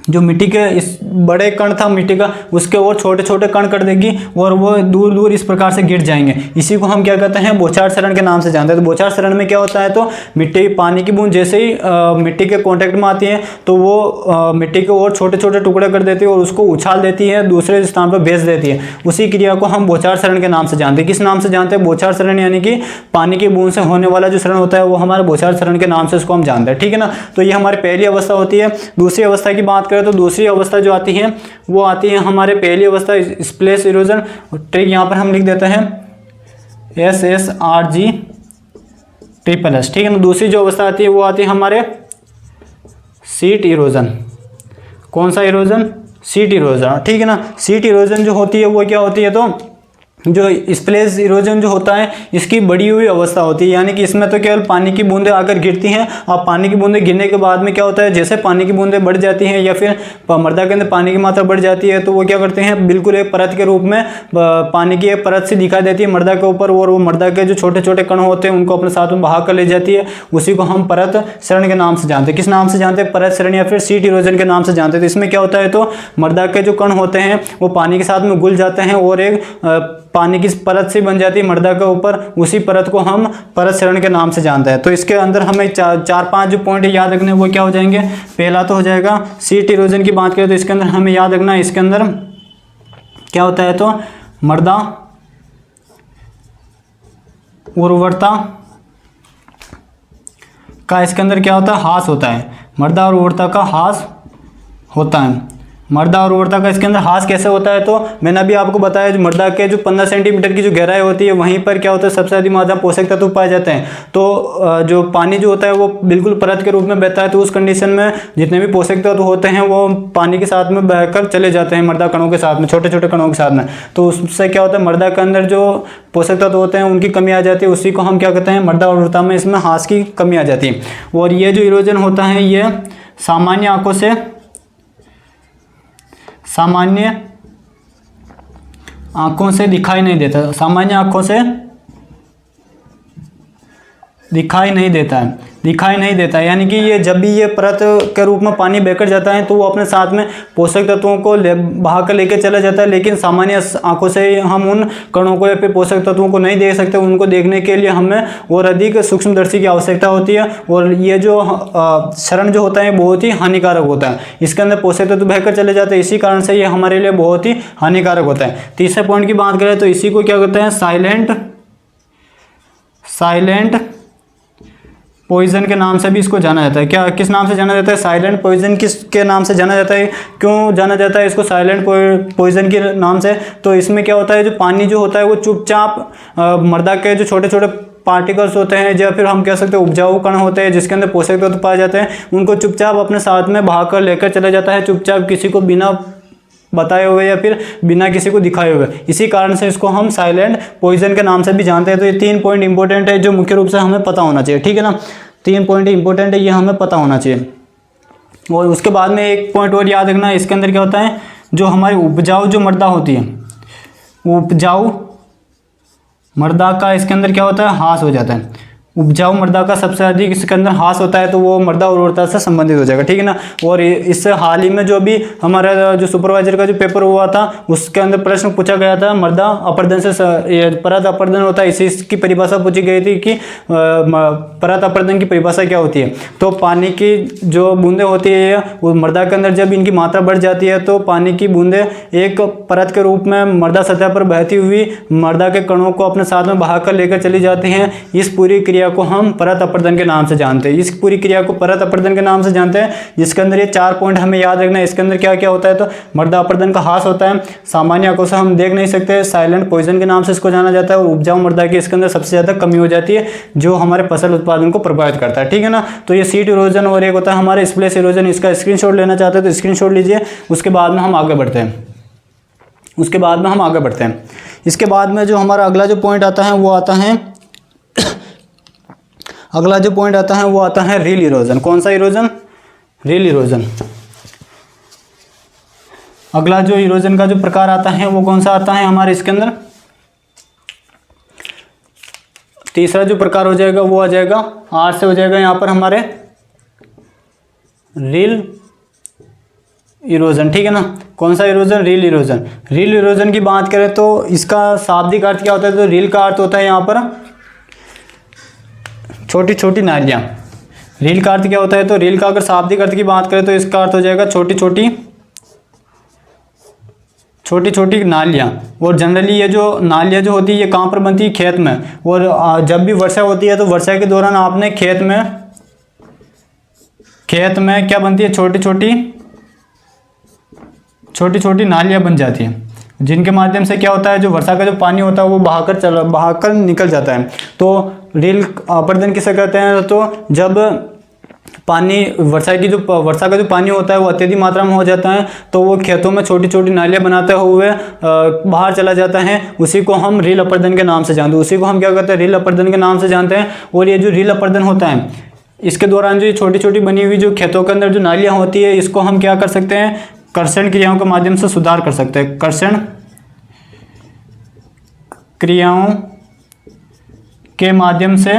जो मिट्टी के इस बड़े कण था मिट्टी का उसके और छोटे छोटे कण कर देगी और वो दूर दूर इस प्रकार से गिर जाएंगे। इसी को हम क्या कहते हैं, बौछार चरण के नाम से जानते हैं। तो बौछार चरण में क्या होता है, तो मिट्टी पानी की बूंद जैसे ही मिट्टी के कांटेक्ट में आती है तो वो मिट्टी के और छोटे छोटे टुकड़े कर देती है और उसको उछाल देती है, दूसरे स्थान पर भेज देती है। उसी क्रिया को हम बौछार चरण के नाम से जानते हैं। किस नाम से जानते हैं, बौछार चरण, यानी कि पानी की बूंद से होने वाला जो चरण होता है वो हमारे बौछार चरण के नाम से इसको हम जानते हैं। ठीक है ना। तो ये हमारी पहली अवस्था होती है। दूसरी अवस्था की बात करें तो दूसरी अवस्था जो आती है वो आती है हमारे पहली अवस्था स्प्लेश इरोजन। ट्रिक यहाँ पर हम लिख देते हैं SSRG SSS। ठीक है ना। दूसरी जो अवस्था आती है वो आती है हमारे सीट इरोजन। कौन सा इरोजन, सीट इरोजन। ठीक है ना। सीट इरोजन जो होती है वो क्या होती है, तो जो स्प्लेश इरोजन जो होता है इसकी बढ़ी हुई अवस्था होती है, यानी कि इसमें तो केवल पानी की बूंदें आकर गिरती हैं और पानी की बूंदें गिरने के बाद में क्या होता है, जैसे पानी की बूंदें बढ़ जाती हैं या फिर मृदा के अंदर पानी की मात्रा बढ़ जाती है तो वो क्या करते हैं, बिल्कुल एक परत के रूप में पानी की एक परत से दिखाई देती है मृदा के ऊपर, और वो मृदा के जो छोटे छोटे कण होते हैं उनको अपने साथ में बहा कर ले जाती है। उसी को हम परत क्षरण के नाम से जानते हैं। किस नाम से जानते हैं? परत क्षरण या फिर सीट इरोजन के नाम से जानते हैं। तो इसमें क्या होता है, तो मृदा के जो कण होते हैं वो पानी के साथ में घुल जाते हैं और एक पानी की परत से बन जाती है मृदा के ऊपर, उसी परत को हम परत क्षरण के नाम से जानते हैं। तो इसके अंदर हमें चार पांच जो पॉइंट याद रखने वो क्या हो जाएंगे। पहला तो हो जाएगा सीट इरोजन की बात करें तो इसके अंदर हमें याद रखना, इसके अंदर क्या होता है, तो मृदा उर्वरता का इसके अंदर क्या होता है, ह्रास होता है। मृदा और उर्वरता का ह्रास होता है। मृदा और उर्वरता का इसके अंदर ह्रास कैसे होता है, तो मैंने अभी आपको बताया जो मृदा के जो 15 सेंटीमीटर की जो गहराई होती है वहीं पर क्या होता है, सबसे अधिक मात्रा पोषक तत्व पाए जाते हैं। तो जो पानी जो होता है वो बिल्कुल परत के रूप में बहता है, तो उस कंडीशन में जितने भी पोषक तत्व होते हैं वो पानी के साथ में बहकर चले जाते हैं मृदा कणों के साथ में, छोटे छोटे कणों के साथ में। तो उससे क्या होता है, मृदा के अंदर जो पोषक तत्व होते हैं उनकी कमी आ जाती है, उसी को हम क्या कहते हैं, मृदा उर्वरता में इसमें ह्रास की कमी आ जाती है। और ये जो इरोजन होता है ये सामान्य आंखों से दिखाई नहीं देता, सामान्य आंखों से दिखाई नहीं देता है, यानी कि ये जब भी ये परत के रूप में पानी बहकर जाता है तो वो अपने साथ में पोषक तत्वों को बहा कर लेकर चला जाता है। लेकिन सामान्य आंखों से हम उन कणों को या फिर पोषक तत्वों को नहीं देख सकते। उनको देखने के लिए हमें और अधिक सूक्ष्मदर्शी की आवश्यकता होती है, और ये जो क्षरण जो होता है बहुत ही हानिकारक होता है। इसके अंदर पोषक तत्व बहकर चले जाते हैं, इसी कारण से ये हमारे लिए बहुत ही हानिकारक होता है। तीसरे पॉइंट की बात करें तो इसी को क्या कहते हैं, साइलेंट पॉइजन के नाम से भी इसको जाना जाता है। क्या किस नाम से जाना जाता है, साइलेंट पॉइजन किसके नाम से जाना जाता है? क्यों जाना जाता है इसको साइलेंट पॉइजन के नाम से? तो इसमें क्या होता है, जो पानी जो होता है वो चुपचाप मृदा के जो छोटे छोटे पार्टिकल्स होते हैं या फिर हम कह सकते हैं उपजाऊ कण होते हैं जिसके अंदर पोषक तत्व पाए जाते हैं, उनको चुपचाप अपने साथ में बहा कर लेकर चला जाता है, चुपचाप किसी को बिना बताए हुए या फिर बिना किसी को दिखाए हुए। इसी कारण से इसको हम साइलेंट पॉइजन के नाम से भी जानते हैं। तो ये 3 पॉइंट इंपॉर्टेंट है जो मुख्य रूप से हमें पता होना चाहिए, ठीक है ना। 3 पॉइंट इंपॉर्टेंट है, ये हमें पता होना चाहिए। और उसके बाद में एक पॉइंट और याद रखना, इसके अंदर क्या होता है, जो हमारी उपजाऊ जो मृदा होती है, उपजाऊ मृदा का इसके अंदर क्या होता है, ह्रास हो जाता है। उपजाऊ मृदा का सबसे अधिक इसके अंदर ह्रास होता है, तो वो मृदा उर्वरता से संबंधित हो जाएगा, ठीक है ना। और इससे हाल ही में जो भी हमारा जो सुपरवाइजर का जो पेपर हुआ था उसके अंदर प्रश्न पूछा गया था, मृदा अपरदन से परत अपरदन होता है, इसकी परिभाषा पूछी गई थी कि परत अपरदन की परिभाषा क्या होती है। तो पानी की जो बूंदें होती है वो मृदा के अंदर जब इनकी मात्रा बढ़ जाती है तो पानी की बूंदें एक परत के रूप में मृदा सतह पर बहती हुई मृदा के कणों को अपने साथ में बहा कर लेकर चली जाती हैं। इस पूरी क्रिया को हम परत अपरदन के नाम से जानते हैं। इस पूरी क्रिया को परत अपरदन के नाम से जानते हैं, जिसके अंदर ये 4 पॉइंट हमें याद रखना है। इसके अंदर क्या क्या होता है, तो मृदा अपरदन का ह्रास होता है, सामान्य आंखों से हम देख नहीं सकते, साइलेंट पॉइजन के नाम से इसको जाना जाता है, और उपजाऊ मृदा की इसके अंदर सबसे ज्यादा कमी हो जाती है जो हमारे फसल उत्पादन को प्रभावित करता है, ठीक है ना। तो ये सीट इरोजन और एक होता है हमारे स्प्लेश इरोजन। इसका स्क्रीनशॉट लेना चाहते हैं तो स्क्रीनशॉट लीजिए, उसके बाद में हम आगे बढ़ते हैं। इसके बाद में जो हमारा अगला जो पॉइंट आता है वो आता है रील इरोजन। कौन सा इरोजन? Reel erosion. अगला जो इरोजन का जो प्रकार आता है वो कौन सा आता है हमारे इसके अंदर? तीसरा जो प्रकार हो जाएगा वो आ जाएगा आर से हो जाएगा यहाँ पर हमारे रील इरोजन, ठीक है ना। कौन सा erosion? Reel erosion. Reel erosion की बात करें तो इसका शाब्दिक अर्थ क्या होता है, तो रील का अर्थ होता है यहाँ पर छोटी छोटी नालियाँ। रील का अर्थ क्या होता है, तो रील का अगर शाब्दिक अर्थ की बात करें तो इसका अर्थ हो जाएगा छोटी छोटी नालियाँ। और जनरली ये जो नालियाँ जो होती है ये कहाँ पर बनती है? खेत में। और जब भी वर्षा होती है तो वर्षा के दौरान आपने खेत में क्या बनती है, छोटी छोटी नालियाँ बन जाती हैं, जिनके माध्यम से क्या होता है, जो वर्षा का जो पानी होता है वो बहाकर निकल जाता है। तो रील अपरदन किसे कहते हैं, तो जब पानी वर्षा का जो पानी होता है वो अत्यधिक मात्रा में हो जाता है, तो वो खेतों में छोटी छोटी नालियाँ बनाते हुए बाहर चला जाता है। उसी को हम रील अपर्दन के नाम से जानते हैं। उसी को हम क्या कहते हैं, रील अपर्दन के नाम से जानते हैं। और ये जो रील अपर्दन होता है, इसके दौरान जो छोटी छोटी बनी हुई जो खेतों के अंदर जो नालियाँ होती है, इसको हम क्या कर सकते हैं, कर्षण क्रियाओं के माध्यम से सुधार कर सकते हैं। कर्षण क्रियाओं के माध्यम से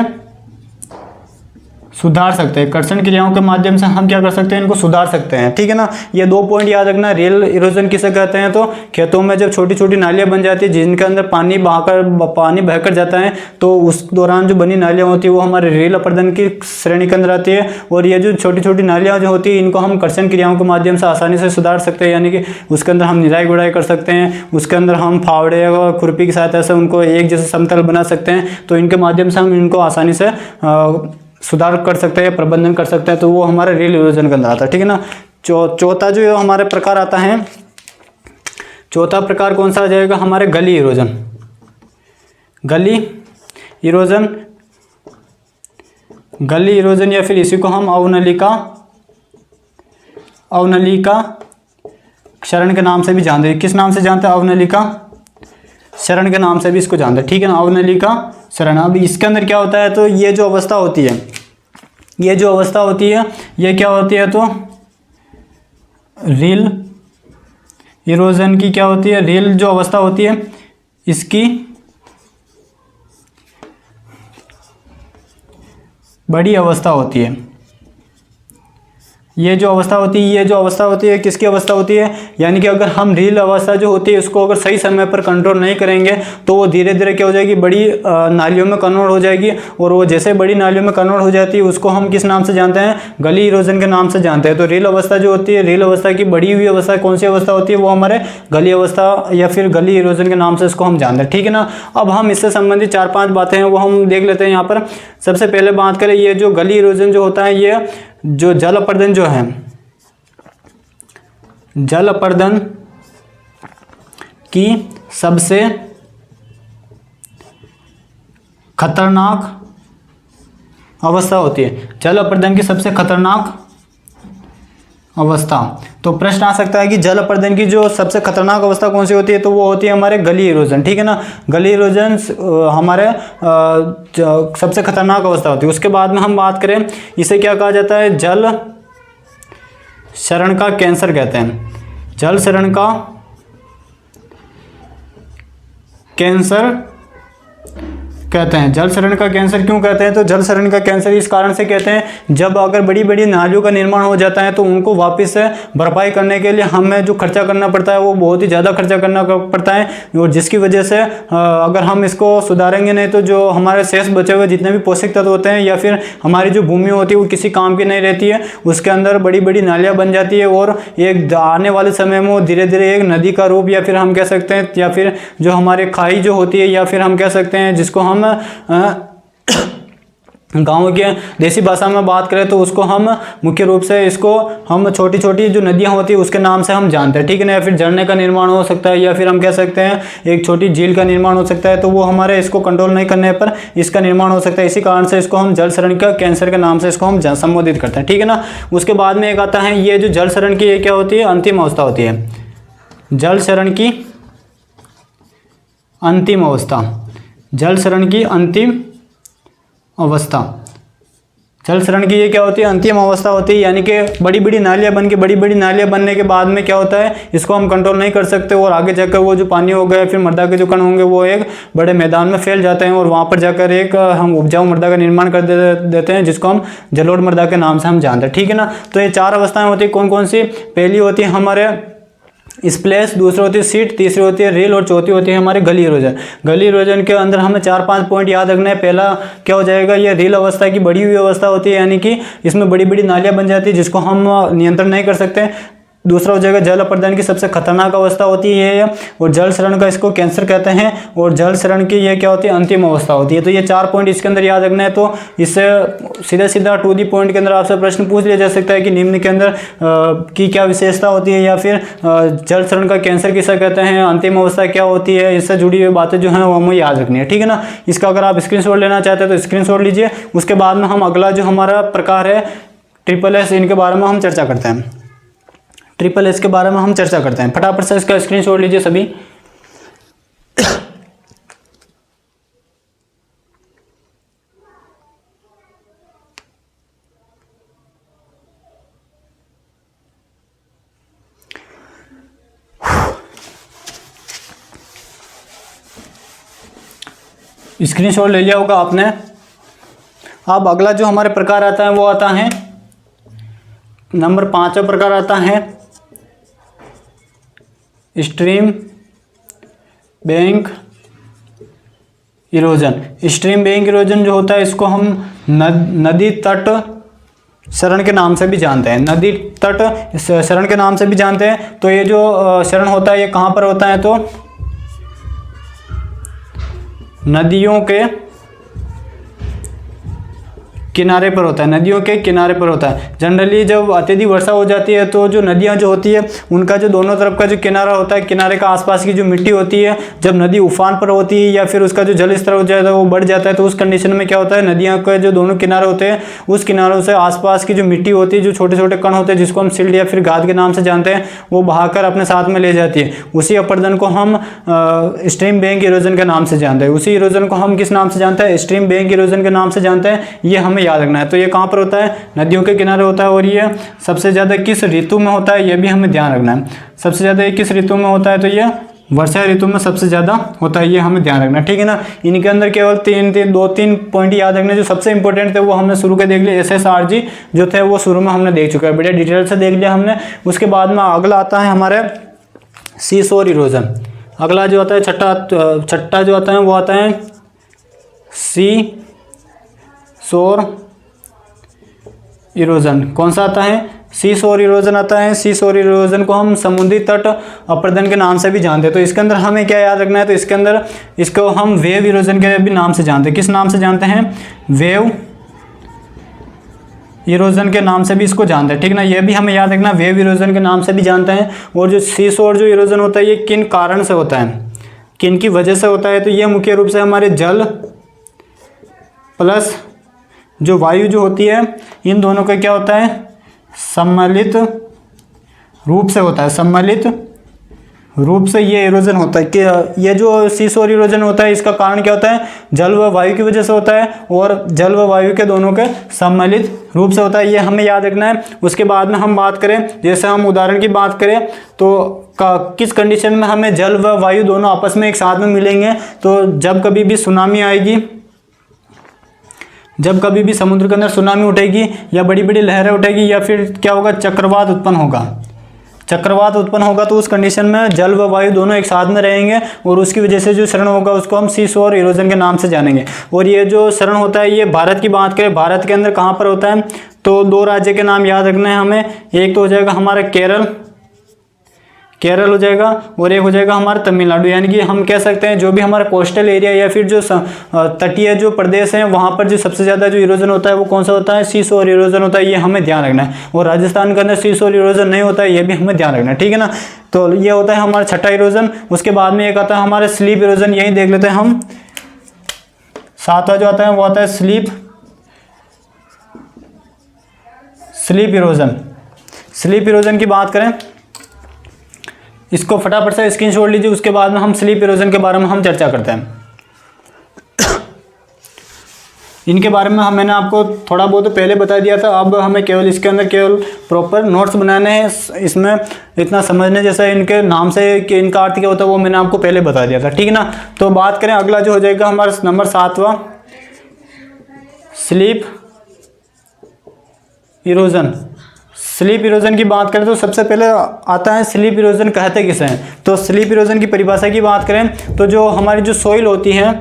सुधार सकते हैं। कर्षण क्रियाओं के माध्यम से हम क्या कर सकते हैं, इनको सुधार सकते हैं। ठीक है ना, ये 2 पॉइंट याद रखना। रील इरोजन किसे कहते हैं, तो खेतों में जब छोटी छोटी नालियां बन जाती है जिनके अंदर पानी बहकर जाता है, तो उस दौरान जो बनी नालियां होती है वो हमारे रील अपर्दन की श्रेणी के अंदर आती है। और ये जो छोटी छोटी नालियां जो होती है इनको हम कर्षण क्रियाओं के माध्यम से आसानी से सुधार सकते हैं, यानी कि उसके अंदर हम निराई गुड़ाई कर सकते हैं, उसके अंदर हम फावड़े और खुरपी की सहायता से उनको एक जैसे समतल बना सकते हैं। तो इनके माध्यम से हम इनको आसानी से सुधार कर सकते हैं, प्रबंधन कर सकते हैं। तो वो हमारे रील इरोजन के अंदर आता है। ठीक है ना। चौथा जो हमारे प्रकार आता है, चौथा प्रकार कौन सा आ जाएगा, हमारे गली इरोजन। गली इरोजन या फिर इसी को हम अवनलिका क्षरण के नाम से भी जानते हैं। किस नाम से जानते हैं, अवनलिका क्षरण के नाम से भी इसको जानते हैं। ठीक है ना, अवनलिका क्षरण। अब इसके अंदर क्या होता है, तो ये जो अवस्था होती है, ये क्या होती है, तो रील इरोजन की क्या होती है, रील जो अवस्था होती है इसकी बड़ी अवस्था होती है। ये जो अवस्था होती है किसकी अवस्था होती है, यानी कि अगर हम रील अवस्था जो होती है उसको अगर सही समय पर कंट्रोल नहीं करेंगे तो वो धीरे धीरे क्या हो जाएगी, बड़ी नालियों में कन्वर्ट हो जाएगी। और वो जैसे बड़ी नालियों में कन्वर्ट हो जाती है उसको हम किस नाम से जानते हैं, गली इरोजन के नाम से जानते हैं। तो रील अवस्था जो होती है, रील अवस्था की बड़ी हुई अवस्था कौन सी अवस्था होती है, वो हमारे गली अवस्था या फिर गली इरोजन के नाम से इसको हम जानते हैं। ठीक है ना। अब हम इससे संबंधित 4-5 बातें हैं वो हम देख लेते हैं यहाँ पर। सबसे पहले बात करें, ये जो गली इरोजन जो होता है, ये जो जल अपर्दन जो है, जल अपर्दन की सबसे खतरनाक अवस्था होती है। जल अपर्दन की सबसे खतरनाक अवस्था। तो प्रश्न आ सकता है कि जल अपर्दन की जो सबसे खतरनाक अवस्था कौन सी होती है, तो वो होती है हमारे गली इरोजन। ठीक है ना, गली इरोजन हमारे सबसे खतरनाक अवस्था होती है। उसके बाद में हम बात करें, इसे क्या कहा जाता है, जल शरण का कैंसर कहते हैं। जल शरण का कैंसर कहते हैं। जल शरण का कैंसर क्यों कहते हैं, तो जल शरण का कैंसर इस कारण से कहते हैं, जब अगर बड़ी बड़ी नालियों का निर्माण हो जाता है तो उनको वापस से भरपाई करने के लिए हमें जो खर्चा करना पड़ता है वो बहुत ही ज़्यादा खर्चा करना पड़ता है। और जिसकी वजह से अगर हम इसको सुधारेंगे नहीं तो जो हमारे शेष बचे हुए जितने भी पोषक तत्व होते हैं या फिर हमारी जो भूमि होती है वो किसी काम की नहीं रहती है। उसके अंदर बड़ी बड़ी नालियाँ बन जाती है और एक आने वाले समय में वो धीरे धीरे एक नदी का रूप या फिर हम कह सकते हैं, या फिर जो हमारे खाई जो होती है, या फिर हम कह सकते हैं जिसको हम गाँव के देसी भाषा में बात करें तो उसको हम मुख्य रूप से इसको हम छोटी छोटी जो नदियाँ होती है उसके नाम से हम जानते हैं। ठीक है ना, या फिर झरने का निर्माण हो सकता है, या फिर हम कह सकते हैं एक छोटी झील का निर्माण हो सकता है। तो वो हमारे इसको कंट्रोल नहीं करने पर इसका निर्माण हो सकता है। इसी कारण से इसको हम जल शरण का कैंसर के नाम से इसको हम संबोधित करते हैं। ठीक है ना। उसके बाद में एक आता है, ये जो जल शरण की ये क्या होती है, अंतिम अवस्था होती है। जल शरण की अंतिम अवस्था, जल शरण की अंतिम अवस्था, जल शरण की ये क्या होती है, अंतिम अवस्था होती है। यानी कि बड़ी बड़ी नालियाँ बन के बड़ी बड़ी नालियाँ बनने के बाद में क्या होता है, इसको हम कंट्रोल नहीं कर सकते और आगे जाकर वो जो पानी हो गया फिर मृदा के जो कण होंगे वो एक बड़े मैदान में फैल जाते हैं और वहाँ पर जाकर एक हम उपजाऊ मृदा का निर्माण कर देते हैं जिसको हम जलोढ़ मृदा के नाम से हम जानते हैं। ठीक है ना। तो ये 4 अवस्थाएँ होती है। कौन कौन सी, पहली होती है हमारे स्प्लेश, दूसरी होती है सीट, तीसरी होती है रील और चौथी होती है हमारे गली इरोजन। गली इरोजन के अंदर हमें 4-5 पॉइंट याद रखना है। पहला क्या हो जाएगा, ये रील अवस्था की बड़ी हुई अवस्था होती है, यानी कि इसमें बड़ी बड़ी नालियाँ बन जाती है जिसको हम नियंत्रण नहीं कर सकते। दूसरा हो जाएगा जल अपर्दन की सबसे खतरनाक अवस्था होती है ये, और जल शरण का इसको कैंसर कहते हैं, और जल शरण की ये क्या होती है, अंतिम अवस्था होती है। तो ये 4 पॉइंट इसके अंदर याद रखना है। तो इससे सीधा सीधा टू दी पॉइंट के अंदर आपसे प्रश्न पूछ लिया जा सकता है कि निम्न के अंदर की क्या विशेषता होती है, या फिर जल शरण का कैंसर किसे कहते हैं, अंतिम अवस्था क्या होती है, इससे जुड़ी हुई बातें जो हैं वो हमें याद रखनी है। ठीक है ना। इसका अगर आप स्क्रीनशॉट लेना चाहते हैं तो स्क्रीनशॉट लीजिए। उसके बाद में हम अगला जो हमारा प्रकार है ट्रिपल एस, इनके बारे में हम चर्चा करते हैं। ट्रिपल एस के बारे में हम चर्चा करते हैं। फटाफट से इसका स्क्रीनशॉट लीजिए सभी। स्क्रीनशॉट ले लिया होगा आपने। अब अगला जो हमारे प्रकार आता है वो आता है नंबर 5 प्रकार आता है stream bank erosion. Stream bank erosion जो होता है इसको हम नदी तट शरण के नाम से भी जानते हैं। नदी तट शरण के नाम से भी जानते हैं। तो ये जो शरण होता है ये कहाँ पर होता है, तो नदियों के किनारे पर होता है। नदियों के किनारे पर होता है। जनरली जब अत्यधिक वर्षा हो जाती है तो जो नदियां जो होती है उनका जो दोनों तरफ का जो किनारा होता है, किनारे का आसपास की जो मिट्टी होती है, जब नदी उफान पर होती है या फिर उसका जो जल स्तर हो जाता है वो बढ़ जाता है, तो उस कंडीशन में क्या होता है, नदियां के जो दोनों किनारे होते हैं उस किनारों से आसपास की जो मिट्टी होती है, जो छोटे छोटे कण होते हैं जिसको हम सिल्ट या फिर गाद के नाम से जानते हैं, वो बहाकर अपने साथ में ले जाती है। उसी अपर्दन को हम स्ट्रीम बैंक इरोजन के नाम से जानते हैं। उसी इरोजन को हम किस नाम से जानते हैं, स्ट्रीम बैंक इरोजन के नाम से जानते हैं। ये हमें याद रखना है। तो ये कहाँ पर होता है, नदियों के किनारे होता है। और ये सबसे ज़्यादा किस ऋतु में होता है ये भी हमें ध्यान रखना है। सबसे ज़्यादा ये किस ऋतु में होता है, तो ये वर्षा ऋतु में सबसे ज़्यादा होता है। ये हमें ध्यान रखना है, ठीक है ना। इनके अंदर केवल दो तीन पॉइंट याद रखने जो सबसे इंपॉर्टेंट थे वो हमने शुरू के देख लिया। SSRG जो थे वो शुरू में हमने देख चुका है, बड़े डिटेल से देख लिया हमने। उसके बाद में अगला आता है हमारे सी शोर इरोजन। अगला जो आता है छठा जो आता है वो आता है सी शोर इरोजन। कौन सा आता है, सी शोर इरोजन आता है। सी शोर इरोजन को हम समुद्री तट अपर्दन के नाम से भी जानते हैं। तो इसके अंदर हमें क्या याद रखना है, तो इसके अंदर इसको हम वेव इरोजन के भी नाम से जानते हैं। किस नाम से जानते हैं, वेव इरोजन के नाम से भी इसको जानते हैं, ठीक ना। ये भी हमें याद रखना, वेव इरोजन के नाम से भी जानते हैं। और जो सी शोर जो इरोजन होता है ये किन कारण से होता है, किन की वजह से होता है, तो ये मुख्य रूप से हमारे जल प्लस जो वायु जो होती है इन दोनों का क्या होता है, सम्मिलित रूप से होता है। सम्मिलित रूप से ये इरोजन होता है कि ये जो सी शोर इरोजन होता है इसका कारण क्या होता है, जल व वायु की वजह से होता है। और जल व वायु के दोनों के सम्मिलित रूप से होता है, ये हमें याद रखना है। उसके बाद में हम बात करें, जैसे हम उदाहरण की बात करें तो किस कंडीशन में हमें जल व वायु दोनों आपस में एक साथ में मिलेंगे, तो जब कभी भी सुनामी आएगी, जब कभी भी समुद्र के अंदर सुनामी उठेगी या बड़ी बड़ी लहरें उठेगी या फिर क्या होगा, चक्रवात उत्पन्न होगा। चक्रवात उत्पन्न होगा तो उस कंडीशन में जल व वायु दोनों एक साथ में रहेंगे और उसकी वजह से जो शरण होगा उसको हम सी शोर इरोजन के नाम से जानेंगे। और ये जो शरण होता है ये भारत की बात करें, भारत के अंदर कहाँ पर होता है, तो 2 राज्य के नाम याद रखना है हमें। एक तो हो जाएगा हमारा केरल हो जाएगा और एक हो जाएगा हमारा तमिलनाडु। यानी कि हम कह सकते हैं जो भी हमारा कोस्टल एरिया या फिर जो तटीय जो प्रदेश हैं वहाँ पर जो सबसे ज़्यादा जो इरोजन होता है वो कौन सा होता है, सी शोर इरोजन होता है। ये हमें ध्यान रखना है। और राजस्थान के अंदर सी शोर इरोजन नहीं होता है, ये भी हमें ध्यान रखना है, ठीक है ना। तो ये होता है हमारा छठा इरोजन। उसके बाद में एक आता है हमारा स्लीप इरोजन, यही देख लेते हैं हम। 7वां जो आता है वो आता है स्लीप इरोजन। स्लीप इरोजन की बात करें, इसको फटाफट से स्क्रीनशॉट लीजिए। उसके बाद में हम स्लीप इरोजन के बारे में हम चर्चा करते हैं। इनके बारे में मैंने आपको थोड़ा बहुत पहले बता दिया था। अब हमें केवल इसके अंदर केवल प्रॉपर नोट्स बनाने हैं। इसमें इतना समझने जैसा इनके नाम से कि इनका अर्थ क्या होता है वो मैंने आपको पहले बता दिया था, ठीक है ना। तो बात करें अगला जो हो जाएगा हमारा नंबर 7वां, स्लीप इरोजन। स्लीप इरोजन की बात करें तो सबसे पहले आता है स्लीप इरोजन कहते किसे हैं। तो स्लीप इरोजन की परिभाषा की बात करें तो जो हमारी जो सोइल होती है,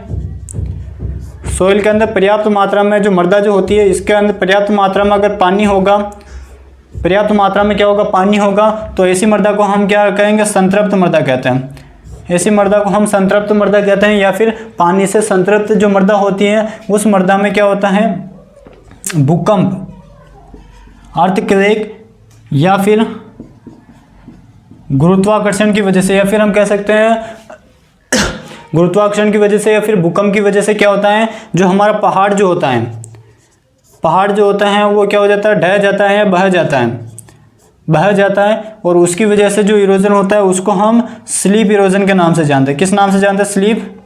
सोइल के अंदर पर्याप्त मात्रा में जो मृदा जो होती है इसके अंदर पर्याप्त मात्रा में अगर पानी होगा, पर्याप्त मात्रा में क्या होगा, पानी होगा, तो ऐसी मृदा को हम क्या कहेंगे, संतृप्त मृदा कहते हैं। ऐसी मृदा को हम संतृप्त मृदा कहते हैं। या फिर पानी से संतृप्त जो मृदा होती है उस मृदा में क्या होता है, भूकंप, अर्थक्वेक या फिर गुरुत्वाकर्षण की वजह से, या फिर हम कह सकते हैं गुरुत्वाकर्षण की वजह से या फिर भूकंप की वजह से क्या होता है, जो हमारा पहाड़ जो होता है, पहाड़ जो होता है वो क्या हो जाता है, ढह जाता है या बह जाता है और उसकी वजह से जो इरोजन होता है उसको हम स्लीप इरोजन के नाम से जानते हैं। किस नाम से जानते हैं? स्लीप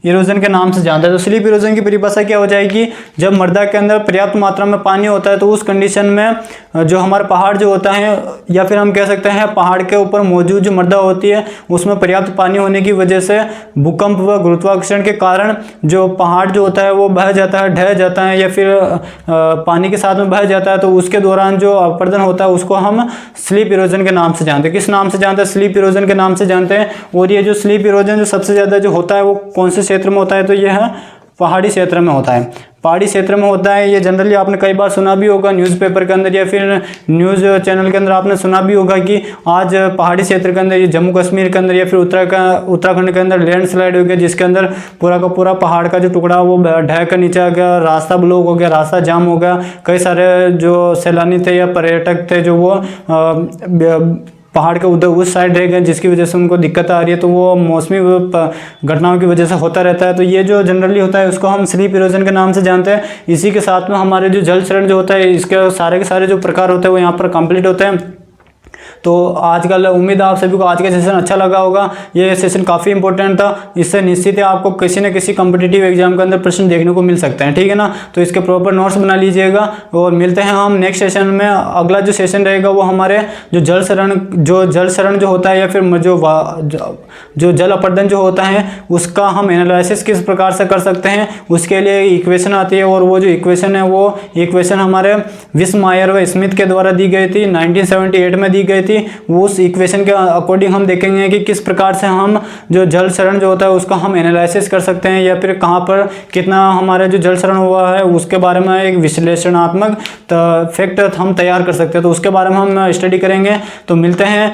इरोजन के नाम से जानते हैं। तो स्लीप इरोजन की परिभाषा क्या हो जाएगी, जब मृदा के अंदर पर्याप्त मात्रा में पानी होता है तो उस कंडीशन में जो हमारा पहाड़ जो होता है, या फिर हम कह सकते हैं पहाड़ के ऊपर मौजूद जो मृदा होती है उसमें पर्याप्त पानी होने की वजह से भूकंप व गुरुत्वाकर्षण के कारण जो पहाड़ जो होता है वो बह जाता है, ढह जाता है या फिर पानी के साथ में बह जाता है। तो उसके दौरान जो अपरदन होता है उसको हम स्लीप इरोजन के नाम से जानते हैं। किस नाम से जानते हैं? स्लीप इरोजन के नाम से जानते हैं। और ये जो स्लीप इरोजन जो सबसे ज़्यादा जो होता है वो कौन से क्षेत्र में होता है? तो यह पहाड़ी क्षेत्र में होता है। पहाड़ी क्षेत्र में होता है। ये जनरली आपने कई बार सुना भी होगा न्यूज़पेपर के अंदर या फिर न्यूज़ चैनल के अंदर आपने सुना भी होगा कि आज पहाड़ी क्षेत्र के अंदर, ये जम्मू कश्मीर के अंदर या फिर उत्तराखंड के अंदर लैंडस्लाइड हो गया, जिसके अंदर पूरा का पूरा पहाड़ का जो टुकड़ा वो ढह कर नीचे आ गया, रास्ता ब्लॉक हो गया, रास्ता जाम हो गया। कई सारे जो सैलानी थे या पर्यटक थे जो वो पहाड़ के उधर उस साइड रह गए, जिसकी वजह से उनको दिक्कत आ रही है। तो वो मौसमी घटनाओं की वजह से होता रहता है। तो ये जो जनरली होता है उसको हम स्लीप इरोजन के नाम से जानते हैं। इसी के साथ में हमारे जो जल क्षरण जो होता है, इसके सारे के सारे जो प्रकार होते हैं वो यहाँ पर कंप्लीट होते हैं। तो आजकल उम्मीद है आप सभी को आज का सेशन अच्छा लगा होगा। ये सेशन काफ़ी इंपॉर्टेंट था। इससे निश्चित है आपको किसी न किसी कॉम्पिटिटिव एग्जाम के अंदर प्रश्न देखने को मिल सकते हैं, ठीक है ना। तो इसके प्रॉपर नोट्स बना लीजिएगा और मिलते हैं हम नेक्स्ट सेशन में। अगला जो सेशन रहेगा वो हमारे जो जल क्षरण जो होता है या फिर जो जल अपरदन जो होता है उसका हम एनालिसिस किस प्रकार से कर सकते हैं, उसके लिए इक्वेशन आती है। और वो जो इक्वेशन है वो इक्वेशन हमारे विस्मायर व स्मिथ के द्वारा दी गई थी, 1978 में दी गई थी। वो उस इक्वेशन के अकॉर्डिंग हम देखेंगे कि किस प्रकार से हम जो जल क्षरण जो होता है उसका हम एनालिसिस कर सकते हैं, या फिर कहाँ पर कितना हमारा जो जल क्षरण हुआ है उसके बारे में एक विश्लेषणात्मक फैक्ट हम तैयार कर सकते हैं। तो उसके बारे में हम स्टडी करेंगे। तो मिलते हैं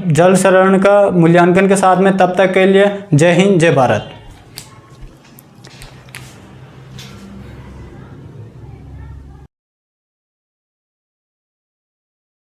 जल क्षरण का मूल्यांकन के साथ में। तब तक के लिए जय हिंद, जय भारत।